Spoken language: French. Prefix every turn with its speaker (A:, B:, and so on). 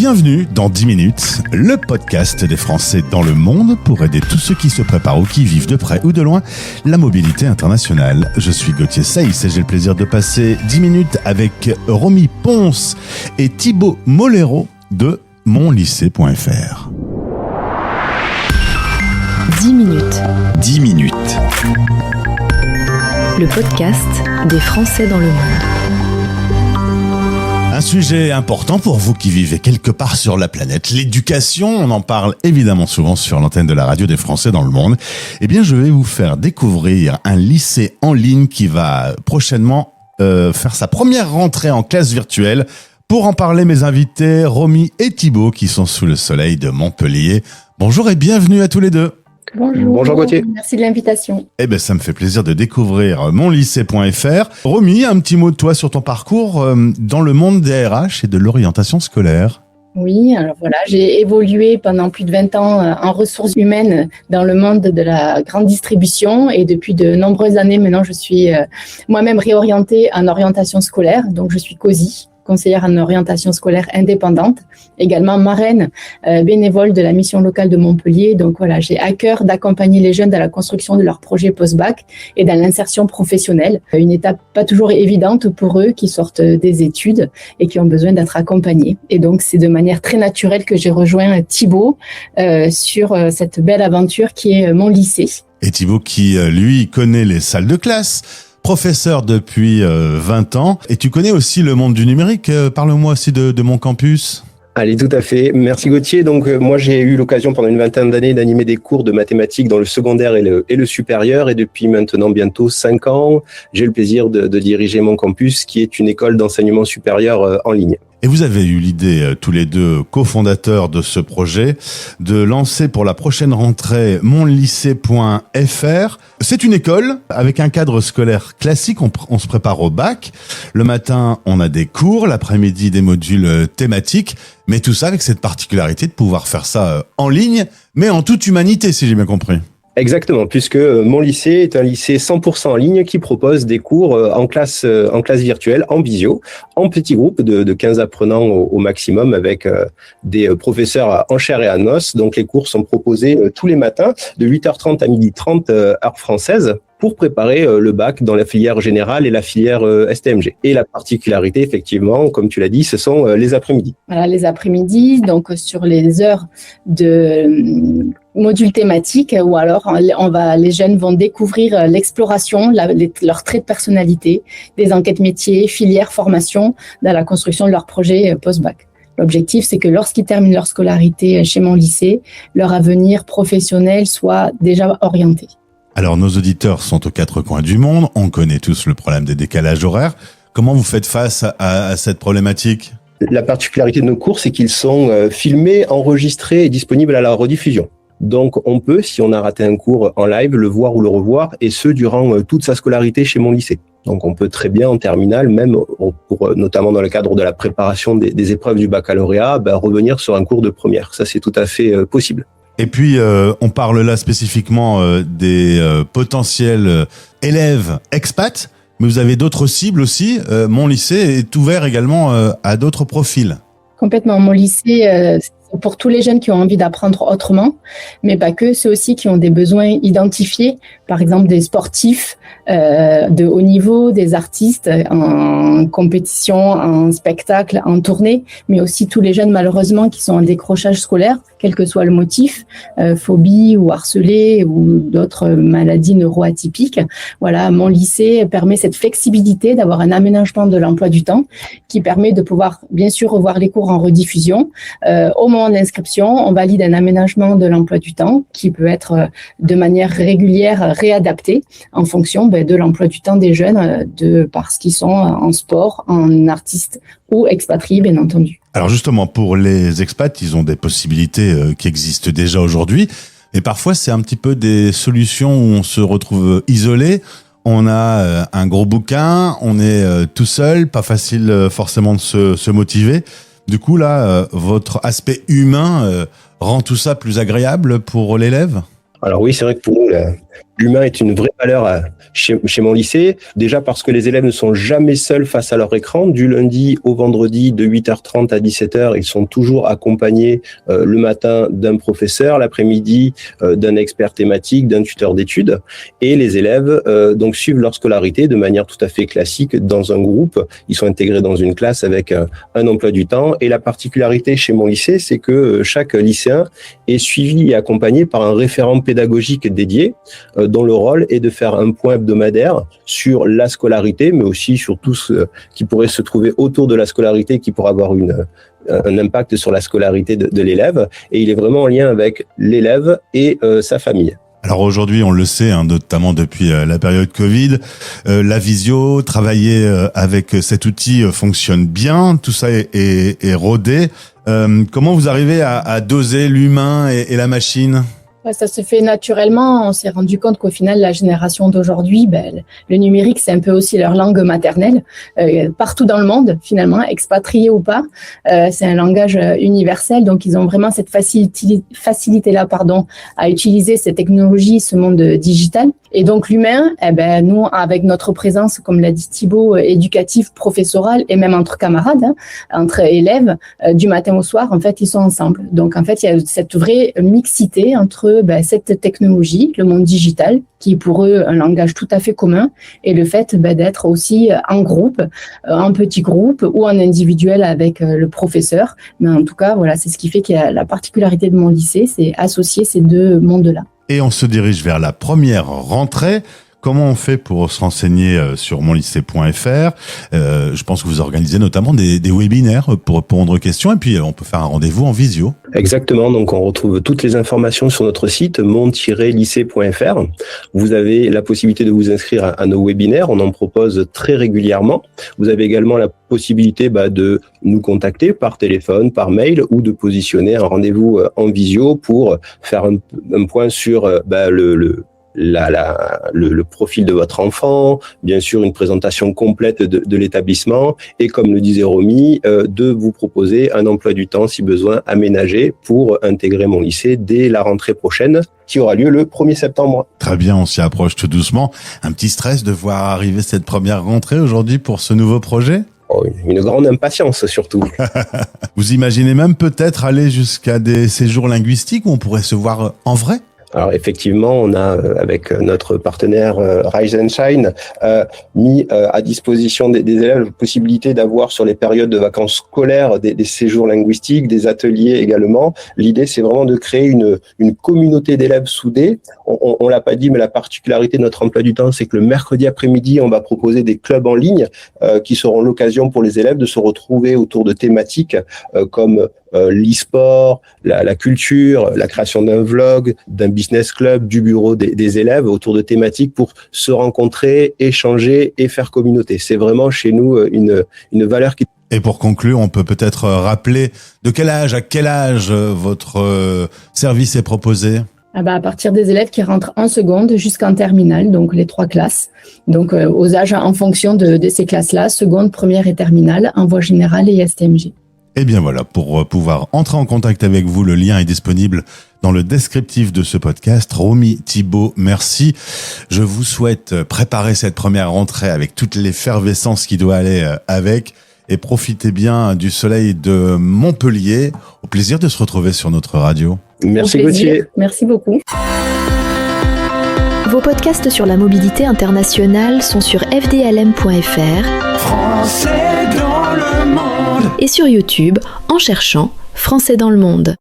A: Bienvenue dans 10 minutes, le podcast des Français dans le monde pour aider tous ceux qui se préparent ou qui vivent de près ou de loin la mobilité internationale. Je suis Gauthier Saïs et j'ai le plaisir de passer 10 minutes avec Romy Ponce et Thibaut Molero de monlycée.fr.
B: 10 minutes.
C: 10 minutes.
B: Le podcast des Français dans le monde.
A: Un sujet important pour vous qui vivez quelque part sur la planète, l'éducation. On en parle évidemment souvent sur l'antenne de la radio des Français dans le monde. Eh bien, je vais vous faire découvrir un lycée en ligne qui va prochainement faire sa première rentrée en classe virtuelle. Pour en parler, mes invités, Romy et Thibaut, qui sont sous le soleil de Montpellier. Bonjour et bienvenue à tous les deux.
D: Bonjour Gauthier.
E: Merci de l'invitation.
A: Eh ben, ça me fait plaisir de découvrir monlycée.fr. Romy, un petit mot de toi sur ton parcours dans le monde des RH et de l'orientation scolaire.
E: Oui, alors voilà, j'ai évolué pendant plus de 20 ans en ressources humaines dans le monde de la grande distribution et depuis de nombreuses années maintenant, je suis moi-même réorientée en orientation scolaire, donc je suis COSI, conseillère en orientation scolaire indépendante, également marraine bénévole de la mission locale de Montpellier. Donc voilà, j'ai à cœur d'accompagner les jeunes dans la construction de leur projet post-bac et dans l'insertion professionnelle. Une étape pas toujours évidente pour eux qui sortent des études et qui ont besoin d'être accompagnés. Et donc c'est de manière très naturelle que j'ai rejoint Thibaut sur cette belle aventure qui est mon lycée.
A: Et Thibaut qui, lui, connaît les salles de classe, professeur depuis 20 ans. Et tu connais aussi le monde du numérique. Parle-moi aussi de mon campus.
D: Allez, tout à fait. Merci Gauthier. Donc, moi, j'ai eu l'occasion pendant une vingtaine d'années d'animer des cours de mathématiques dans le secondaire et le supérieur. Et depuis maintenant bientôt 5 ans, j'ai le plaisir de diriger mon campus, qui est une école d'enseignement supérieur en ligne.
A: Et vous avez eu l'idée, tous les deux cofondateurs de ce projet, de lancer pour la prochaine rentrée monlycée.fr. C'est une école avec un cadre scolaire classique. On se prépare au bac. Le matin, on a des cours. L'après-midi, des modules thématiques. Mais tout ça avec cette particularité de pouvoir faire ça en ligne, mais en toute humanité, si j'ai bien compris.
D: Exactement, puisque mon lycée est un lycée 100% en ligne qui propose des cours en classe virtuelle, en visio, en petits groupes de 15 apprenants au maximum avec des professeurs en chair et en os. Donc les cours sont proposés tous les matins de 8h30 à 12h30 heure française pour préparer le bac dans la filière générale et la filière STMG. Et la particularité, effectivement, comme tu l'as dit, ce sont les après-midi.
E: Voilà, les après-midi, donc sur les heures de modules thématiques, ou alors les jeunes vont découvrir l'exploration, leurs traits de personnalité, des enquêtes métiers, filières, formations dans la construction de leur projet post-bac. L'objectif, c'est que lorsqu'ils terminent leur scolarité chez mon lycée, leur avenir professionnel soit déjà orienté.
A: Alors, nos auditeurs sont aux quatre coins du monde. On connaît tous le problème des décalages horaires. Comment vous faites face à cette problématique ?
D: La particularité de nos cours, c'est qu'ils sont filmés, enregistrés et disponibles à la rediffusion. Donc, on peut, si on a raté un cours en live, le voir ou le revoir, et ce, durant toute sa scolarité chez mon lycée. Donc, on peut très bien, en terminale, même notamment dans le cadre de la préparation des épreuves du baccalauréat, revenir sur un cours de première. Ça, c'est tout à fait possible.
A: Et puis, on parle là spécifiquement des potentiels élèves expats, mais vous avez d'autres cibles aussi. Mon lycée est ouvert également à d'autres profils.
E: Complètement. Mon lycée, c'est pour tous les jeunes qui ont envie d'apprendre autrement, mais pas que, ceux aussi qui ont des besoins identifiés, par exemple des sportifs de haut niveau, des artistes en compétition, en spectacle, en tournée, mais aussi tous les jeunes malheureusement qui sont en décrochage scolaire, quel que soit le motif, phobie ou harcelé ou d'autres maladies neuroatypiques. Voilà, mon lycée permet cette flexibilité d'avoir un aménagement de l'emploi du temps qui permet de pouvoir bien sûr revoir les cours en rediffusion. Au moment de l'inscription, on valide un aménagement de l'emploi du temps qui peut être de manière régulière réadapté en fonction de l'emploi du temps des jeunes, parce qu'ils sont en sport, en artistes ou expatriés, bien entendu.
A: Alors justement, pour les expats, ils ont des possibilités qui existent déjà aujourd'hui, mais parfois c'est un petit peu des solutions où on se retrouve isolé. On a un gros bouquin, on est tout seul, pas facile forcément de se motiver. Du coup, là, votre aspect humain rend tout ça plus agréable pour l'élève ?
D: Alors oui, c'est vrai que pour nous, L'humain est une vraie valeur chez mon lycée, déjà parce que les élèves ne sont jamais seuls face à leur écran. Du lundi au vendredi, de 8h30 à 17h, ils sont toujours accompagnés le matin d'un professeur, l'après-midi d'un expert thématique, d'un tuteur d'études. Et les élèves donc suivent leur scolarité de manière tout à fait classique dans un groupe. Ils sont intégrés dans une classe avec un emploi du temps. Et la particularité chez mon lycée, c'est que chaque lycéen est suivi et accompagné par un référent pédagogique dédié, dont le rôle est de faire un point hebdomadaire sur la scolarité, mais aussi sur tout ce qui pourrait se trouver autour de la scolarité, qui pourrait avoir un impact sur la scolarité de l'élève. Et il est vraiment en lien avec l'élève et sa famille.
A: Alors aujourd'hui, on le sait, notamment depuis la période Covid, la visio, travailler avec cet outil fonctionne bien, tout ça est rodé. Comment vous arrivez à doser l'humain et la machine ?
E: Ça se fait naturellement. On s'est rendu compte qu'au final, la génération d'aujourd'hui, le numérique, c'est un peu aussi leur langue maternelle. Partout dans le monde, finalement, expatriés ou pas, c'est un langage universel. Donc, ils ont vraiment cette facilité-là, à utiliser ces technologies, ce monde digital. Et donc, l'humain, nous, avec notre présence, comme l'a dit Thibaut, éducative, professorale et même entre camarades, entre élèves, du matin au soir, en fait, ils sont ensemble. Donc, en fait, il y a cette vraie mixité entre cette technologie, le monde digital, qui est pour eux un langage tout à fait commun, et le fait d'être aussi en groupe, en petit groupe ou en individuel avec le professeur. Mais en tout cas, voilà, c'est ce qui fait qu'il y a la particularité de mon lycée, c'est associer ces deux mondes-là.
A: Et on se dirige vers la première rentrée. Comment on fait pour se renseigner sur monlycée.fr ? Je pense que vous organisez notamment des webinaires pour répondre aux questions, et puis on peut faire un rendez-vous en visio.
D: Exactement, donc on retrouve toutes les informations sur notre site mon-lycée.fr. Vous avez la possibilité de vous inscrire à nos webinaires, on en propose très régulièrement. Vous avez également la possibilité de nous contacter par téléphone, par mail, ou de positionner un rendez-vous en visio pour faire un point sur le profil de votre enfant, bien sûr une présentation complète de l'établissement, et comme le disait Romy, de vous proposer un emploi du temps si besoin aménagé pour intégrer mon lycée dès la rentrée prochaine qui aura lieu le 1er septembre.
A: Très bien, on s'y approche tout doucement. Un petit stress de voir arriver cette première rentrée aujourd'hui pour ce nouveau projet ?
D: Une grande impatience surtout.
A: Vous imaginez même peut-être aller jusqu'à des séjours linguistiques où on pourrait se voir en vrai ?
D: Alors effectivement, on a, avec notre partenaire Rise and Shine, mis à disposition des élèves la possibilité d'avoir sur les périodes de vacances scolaires des séjours linguistiques, des ateliers également. L'idée, c'est vraiment de créer une communauté d'élèves soudés. On l'a pas dit, mais la particularité de notre emploi du temps, c'est que le mercredi après-midi, on va proposer des clubs en ligne qui seront l'occasion pour les élèves de se retrouver autour de thématiques comme l'e-sport, la culture, la création d'un vlog, d'un business club, du bureau des élèves autour de thématiques pour se rencontrer, échanger et faire communauté. C'est vraiment chez nous une valeur qui...
A: Et pour conclure, on peut peut-être rappeler à quel âge votre service est proposé ?
E: À partir des élèves qui rentrent en seconde jusqu'en terminale, donc les 3 classes. Donc aux âges en fonction de ces classes-là, seconde, première et terminale, en voie générale et STMG.
A: Et bien voilà, pour pouvoir entrer en contact avec vous, le lien est disponible dans le descriptif de ce podcast. Romy, Thibaut, merci. Je vous souhaite préparer cette première rentrée avec toute l'effervescence qui doit aller avec, et profitez bien du soleil de Montpellier. Au plaisir de se retrouver sur notre radio.
D: Merci Gauthier.
E: Merci beaucoup.
B: Vos podcasts sur la mobilité internationale sont sur fdlm.fr
C: Français dans le monde.
B: et sur YouTube en cherchant Français dans le monde.